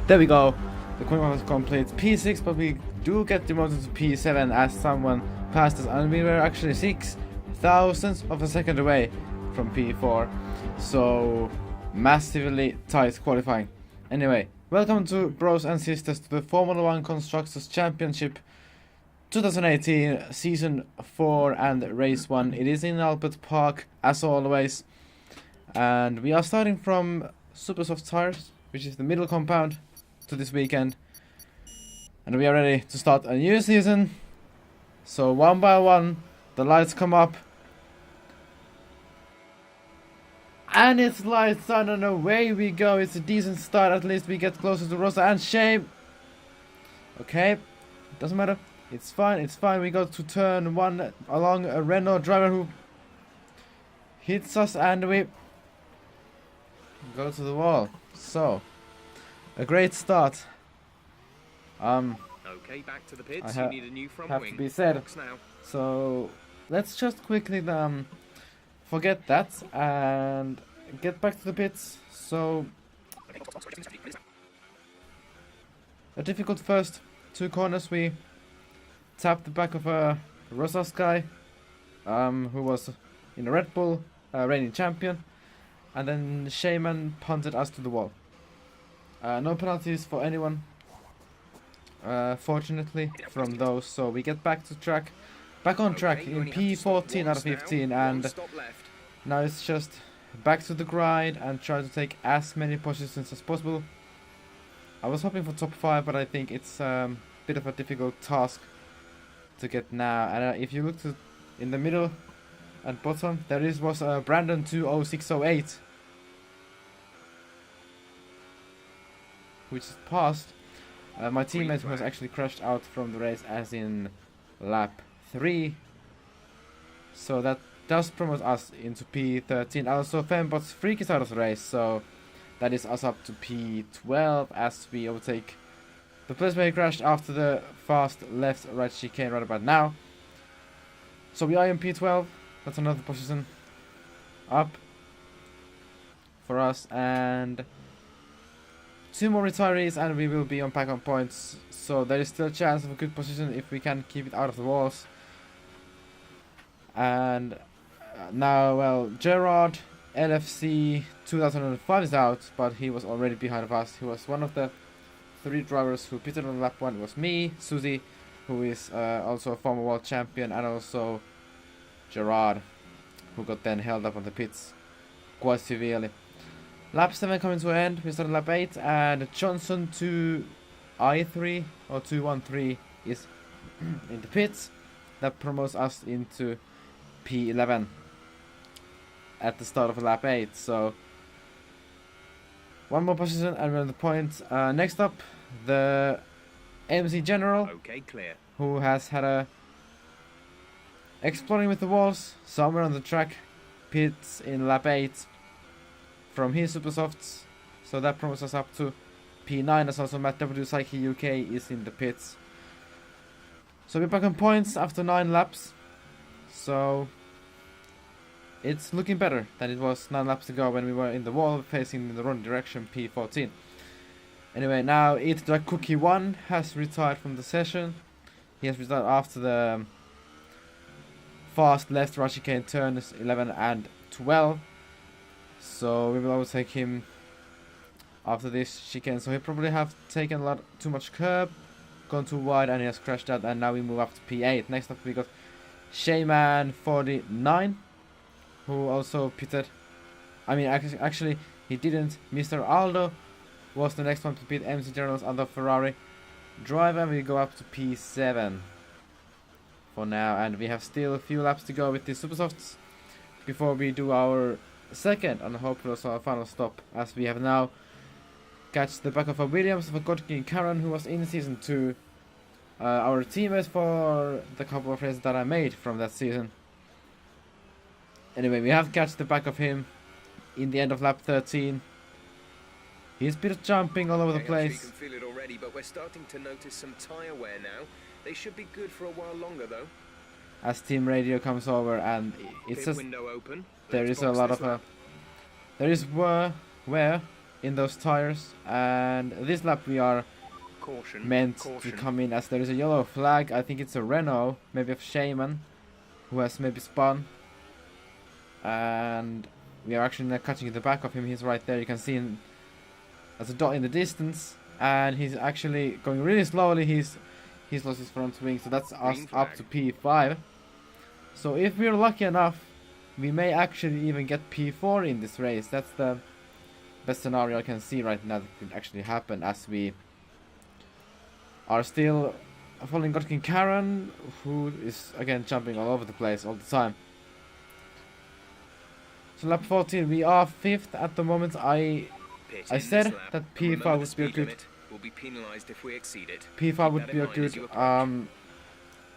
There we go. The qualifying was complete. P6, but we do get demoted to P7 as someone passed us, and we were actually 6,000ths of a second away from P4. So massively tight qualifying. Anyway, welcome to bros and sisters to the Formula 1 Constructors Championship 2018 Season 4 and Race 1. It is in Albert Park as always, and we are starting from super soft tires, which is the middle compound, to this weekend, and we are ready to start a new season. So one by one the lights come up and it's lights on and away we go. It's a decent start, at least we get closer to Rosa and Shame. Okay, doesn't matter, it's fine, it's fine. We go to turn 1 along a Renault driver who hits us and we go to the wall. So a great start. Okay, back to the pits. You need a new front wing. To be said. Now. So let's just quickly forget that and get back to the pits. So a difficult first 2 corners. We tapped the back of a Rosas guy, who was in a Red Bull, reigning champion, and then Shaman punted us to the wall. No penalties for anyone, fortunately, from those. So we get back on track in P14 out of 15, and now it's just back to the grind and try to take as many positions as possible. I was hoping for top 5, but I think it's a bit of a difficult task to get now. And if you look in the middle and bottom, there was Brandon 20608. Which is passed. My teammate was actually crashed out from the race as in lap 3. So that does promote us into P13. Also Fembot's freak is out of the race, so that is us up to P12 as we overtake the place where he crashed after the fast left-right chicane right about now. So we are in P12. That's another position up for us, and 2 more retirees and we will be back on points. So there is still a chance of a good position if we can keep it out of the walls. And now, well, Gerard LFC 2005 is out, but he was already behind of us. He was one of the 3 drivers who pitted on lap 1. It was me, Susie, who is also a former world champion, and also Gerard, who got then held up on the pits quite severely. Lap 7 coming to an end. We started lap 8, and Johnson 2i3 or 213 is in the pits. That promotes us into P11 at the start of lap 8. So 1 more position and we're on the point. Next up, the MC General. Okay, clear. Who has had a exploring with the walls somewhere on the track. Pits in lap 8. From his super softs, so that promotes us up to P9, as also MattWpsycheUK is in the pits. So we're back on points after 9 laps. So it's looking better than it was 9 laps ago when we were in the wall facing in the wrong direction, P14. Anyway, now Eat the Cookie 1 has retired from the session. He has retired after the fast left right chicane turns 11 and 12. So we will overtake him after this chicane. So he probably have taken too much curb, gone too wide, and he has crashed out. And now we move up to P8. Next up we got Shaman 49, who also pitted. I mean, actually he didn't. Mr. Aldo was the next one to pit. MC General's other Ferrari driver. We go up to P7 for now, and we have still a few laps to go with the super softs before we do our second and hopefully also our final stop, as we have now catch the back of a Williams of a Godkin Karen, who was in season 2, our teammates for the couple of races that I made from that season. Anyway, we have catch the back of him in the end of lap 13. He's a bit jumping all over the place. You can feel it already, but we're starting to notice some tyre wear now. They should be good for a while longer though. As team radio comes over, and it's just window open. there is a lot of there is wear in those tires, and this lap we are Caution. meant Caution. to come in as there is a yellow flag. I think it's a Renault, maybe of Shaman, who has maybe spun, and we are actually now catching the back of him. He's right there, you can see him as a dot in the distance, and he's actually going really slowly. He's lost his front wing, so that's us up to P5. So if we're lucky enough, we may actually even get P4 in this race. That's the best scenario I can see right now that could actually happen, as we are still following Godkin Karen, who is again jumping all over the place all the time. So lap 14, we are 5th at the moment. I said that P5 would be a good will be penalized if we exceed it. P5 would be a good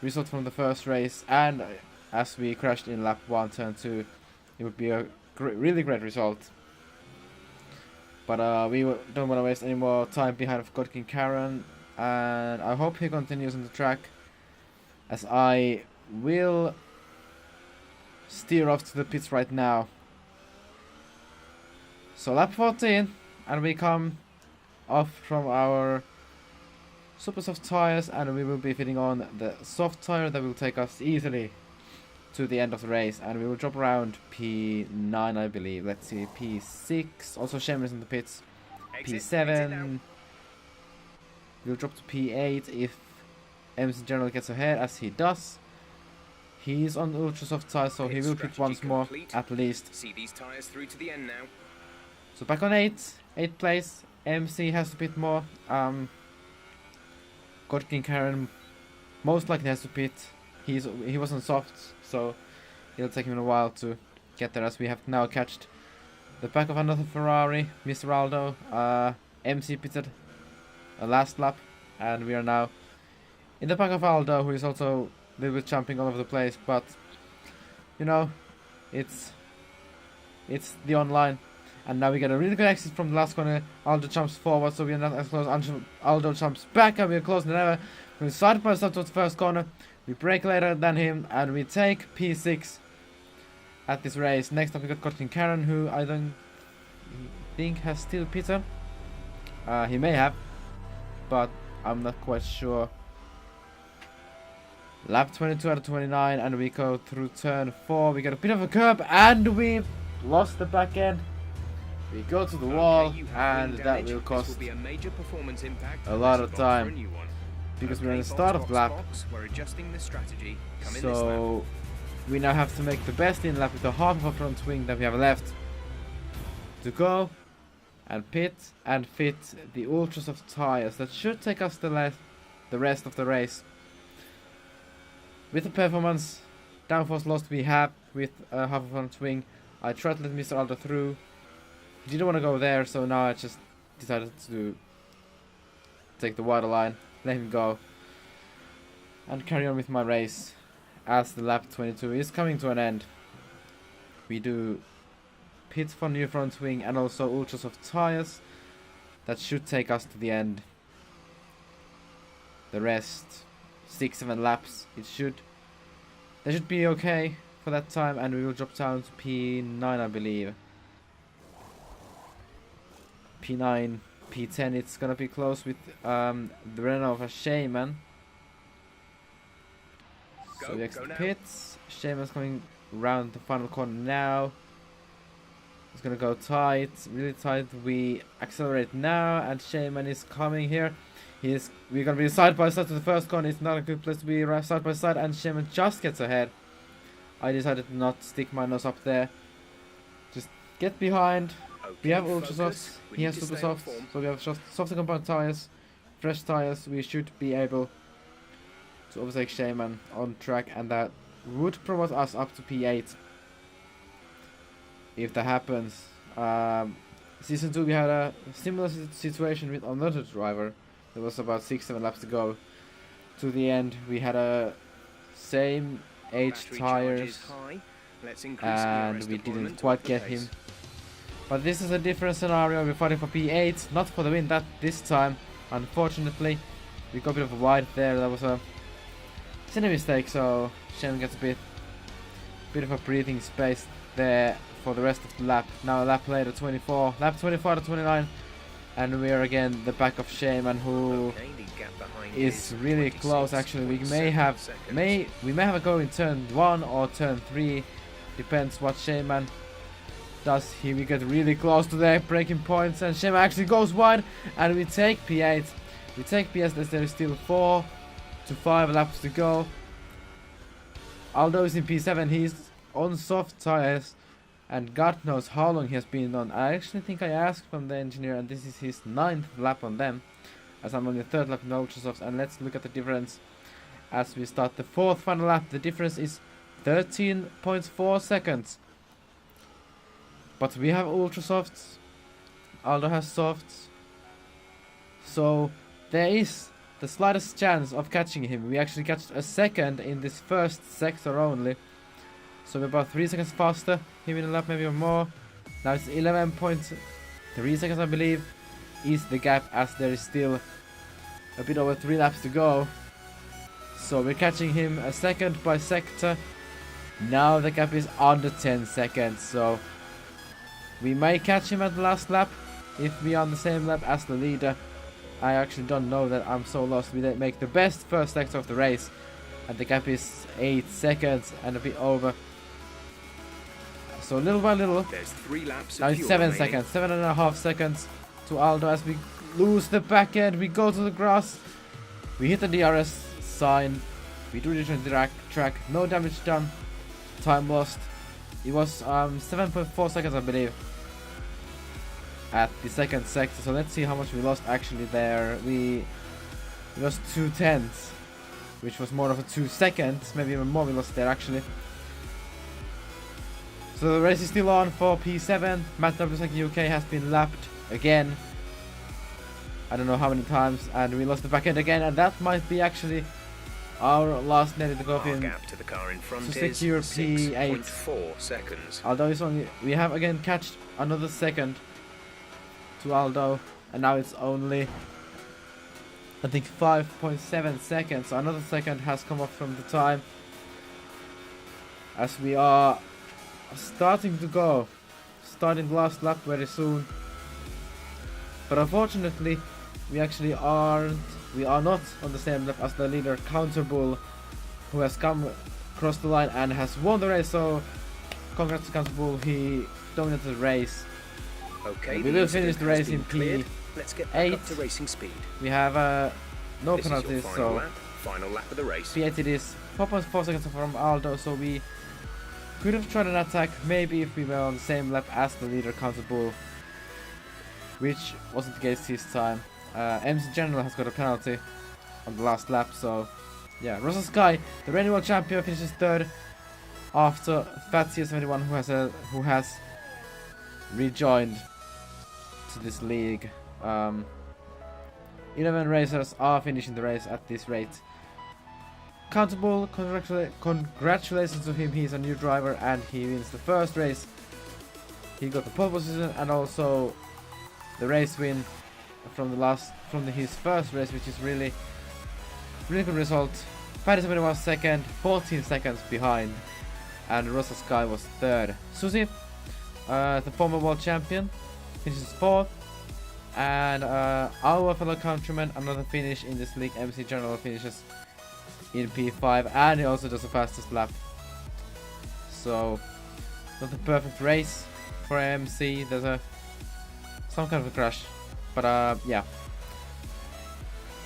result from the first race, and as we crashed in lap 1 turn 2, it would be a really great result. But we don't want to waste any more time behind of Godkin Karen, and I hope he continues on the track, as I will steer off to the pits right now. So lap 14, and we come off from our super soft tires, and we will be fitting on the soft tire that will take us easily to the end of the race, and we will drop around P9, I believe. Let's see, P6. Also Shaman is in the pits. P7. We'll drop to P8 if MC General gets ahead, as he does. He's on ultra soft tires, so he will pit once more at least. See these tires through to the end now. So back on 8th place. MC has to pit more. Godkin Karen most likely has to pit. He was on softs, so it'll take him a while to get there, as we have now catched the back of another Ferrari, Mr. Aldo. MC pitted a last lap, and we are now in the back of Aldo, who is also a little bit jumping all over the place, but you know, it's the online. And now we get a really good exit from the last corner. Aldo jumps forward, so we are not as close. Aldo jumps back, and we are closer than ever. We're side by side towards the first corner. We brake later than him, and we take P6 at this race. Next up we got Godkin Karen, who I don't think has still pitted. He may have, but I'm not quite sure. Lap 22 out of 29, and we go through turn 4. We get a bit of a curb, and we lost the back end. We go to the wall, and that will cost a lot of time, because we're in the start of the lap. So we now have to make the best in lap with the half of a front wing that we have left to go and pit and fit the ultra soft tires that should take us the rest of the race. With the performance downforce lost we have with half a front wing, I tried to let Mr. Aldo through. He didn't want to go there, so now I just decided to take the wider line, let him go, and carry on with my race as the lap 22 is coming to an end. We do pit for new front wing and also ultra soft tires that should take us to the end. The rest, 6-7 laps, they should be okay for that time, and we will drop down to P9, I believe. P9, P10, it's gonna be close with the Renault of a Shaman. So we exit pits. Shaman's coming round the final corner now. It's gonna go tight, really tight. We accelerate now, and Shaman is coming here. We're gonna be side by side to the first corner. It's not a good place to be side by side, and Shaman just gets ahead. I decided to not stick my nose up there. Just get behind. We have ultra softs, he has super softs, so we have softer compound tires, fresh tires. We should be able to overtake Shaman on track, and that would promote us up to P8 if that happens. Season 2 we had a similar situation with another driver. There was about 6-7 laps to go to the end. We had a same age tires, and we didn't quite get him. But this is a different scenario. We're fighting for P8, not for the win this time. Unfortunately, we got a bit of a wide there. That was a silly mistake, so Shen gets a bit of a breathing space there for the rest of the lap. Now a lap later, 24, lap 24 to 29, and we're again the back of Shaman, who is really close. Actually, we may have a go in turn 1 or turn 3, depends what Shaman does. Here we get really close to the breaking points, and Shaman actually goes wide, and we take P8. We take P8 as there is still 4 to 5 laps to go. Aldo is in P7, he's on soft tires, and God knows how long he has been on. I actually think I asked from the engineer, and this is his 9th lap on them, as I'm on the 3rd lap in Ultrasofts. And let's look at the difference as we start the 4th final lap. The difference is 13.4 seconds. But we have Ultrasofts, Aldo has softs, so there is the slightest chance of catching him. We actually catched a second in this first sector only, so we're about 3 seconds faster. Him in a lap, maybe more. Now it's 11.3 seconds, I believe, is the gap, as there is still a bit over 3 laps to go. So we're catching him a second by sector. Now the gap is under 10 seconds, so we may catch him at the last lap if we are on the same lap as the leader. I actually don't know that, I'm so lost. We make the best first sector of the race, and the gap is 8 seconds and a bit over. So little by little, there's 3 laps. now it's 7 seconds, 7.5 seconds to Aldo as we lose the back end. We go to the grass, we hit the DRS sign, we do return the track, no damage done, time lost. It was 7.4 seconds, I believe, at the second sector. So let's see how much we lost actually there. We lost 2/10, which was more of a 2 seconds, maybe even more we lost there actually. So the race is still on for P7. MattWpsycheUK has been lapped again, I don't know how many times, and we lost the back end again, and that might be actually our last net to go in gap to the car in front to secure is P8. 6.4 seconds. Aldo is only, we have again catched another second to Aldo, and now it's only, I think, 5.7 seconds. So another second has come off from the time, as we are starting the last lap very soon. But unfortunately, we actually are not on the same lap as the leader, Counterbull, who has come across the line and has won the race. So congrats to Counterbull, he dominated the race. Okay, we will finish the race in P8. Let's get back up to racing speed. We have no This penalties, is your so final lap of the race. P8 it is. 4.4 seconds from Aldo, so we could have tried an attack maybe if we were on the same lap as the leader, Counterbull, which wasn't the case this time. MC General has got a penalty on the last lap, so yeah. Rosa Sky, the reigning world champion, finishes 3rd after F1CC who has rejoined to this league. 11 racers are finishing the race at this rate. Counterbull, congratulations to him, he's a new driver and he wins the first race. He got the pole position and also the race win from his first race, which is really good result. Fatty71 was second, 14 seconds behind, and Rosa Sky was 3rd. Susie, the former world champion, finishes 4th, and our fellow countryman, another finish in this league, MC General, finishes in P5, and he also does the fastest lap. So not the perfect race for MC. There's some kind of a crash, but yeah,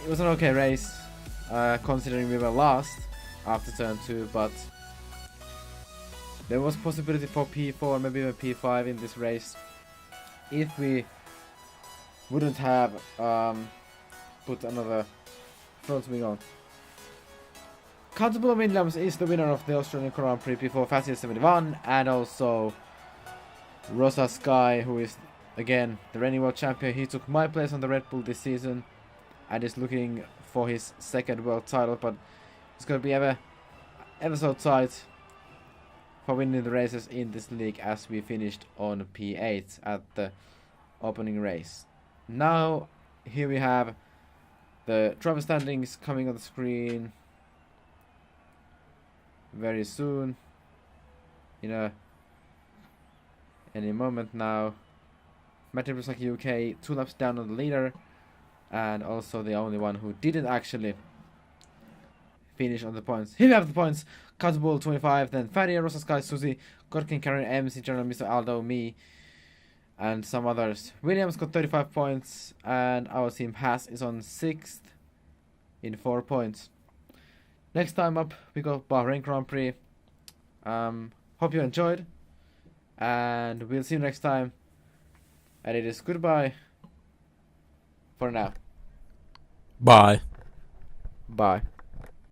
it was an okay race considering we were last after turn 2, but there was possibility for P4, maybe even P5 in this race if we wouldn't have put another front wing on. Counterbull Williams is the winner of the Australian Grand Prix before F1CC, and also Rosa Sky, who is again the reigning world champion. He took my place on the Red Bull this season and is looking for his 2nd world title, but it's going to be ever so tight for winning the races in this league, as we finished on P8 at the opening race. Now here we have the driver standings coming on the screen very soon, in a any moment now. MattWpsycheUK 2 laps down on the leader, and also the only one who didn't actually finish on the points. Here we have the points. Cutbull 25, then Fatty, Rosa Sky, Susie, Gorkin, Karen, MC, General, Mr. Aldo, me, and some others. Williams got 35 points, and our team Haas is on 6th in 4 points. Next time up, we got Bahrain Grand Prix. Hope you enjoyed, and we'll see you next time. And it is goodbye for now. Bye. Bye.